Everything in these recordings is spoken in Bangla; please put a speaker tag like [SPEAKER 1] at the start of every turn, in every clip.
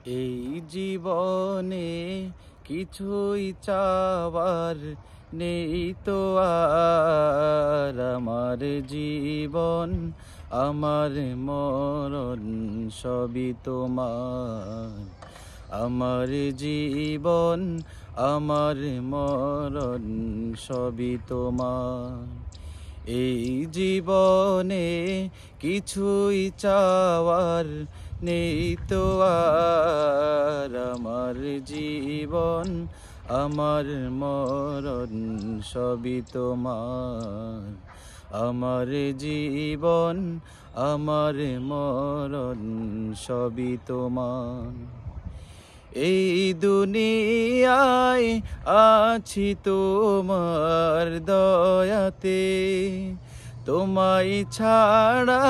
[SPEAKER 1] এই জীবনে কিছুই চাওয়ার নেই তো আর। আমার জীবন আমার মরণ সবই তোমার। আমার জীবন আমার মরণ সবই তোমার। এই জীবনে কিছুই চাওয়ার নেই তো আর। আমার জীবন আমার মরণ সবই তোমার। আমার জীবন আমার মরণ সবই তোমার। এই দুনিয়ায় আছি তোমার দয়াতে, তোমায় ছাড়া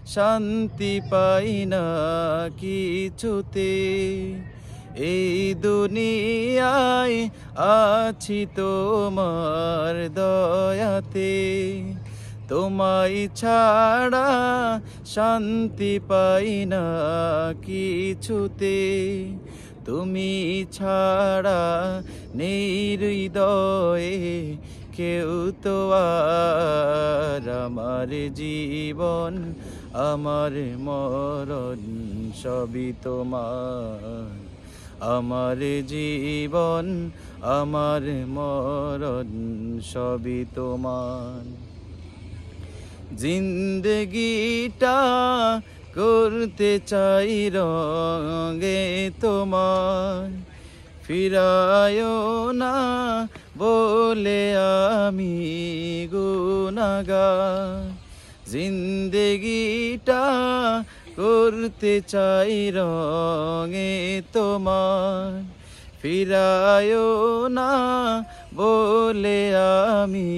[SPEAKER 1] শান্তি পাই না কিছুতে। এই দুনিয়ায় আছি তোমার দয়াতে, তোমায় ছাড়া শান্তি পাই না কিছুতে। তুমি ছাড়া নেই হৃদয়ে কেউ তো আর। আমার জীবন আমার মরণ সবই তোমার। আমার জীবন আমার মরণ সবই তোমার। জিন্দগিটা করতে চাই রঙে তোমার, ফিরায়ও না বলে আমি গুনাহগার। জিন্দগিটা করতে চাই রঙে তোমার, ফিরায়ও না বলে আমি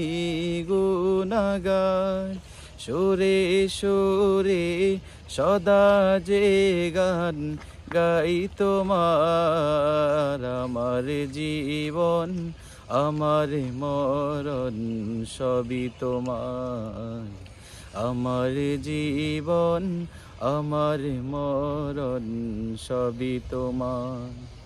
[SPEAKER 1] গুনাহগার। সুরে সুরে সদা যে গান গাই তোমার। আমার জীবন আমার মরণ সবই তোমার। আমার জীবন আমার মরণ সবই তোমার।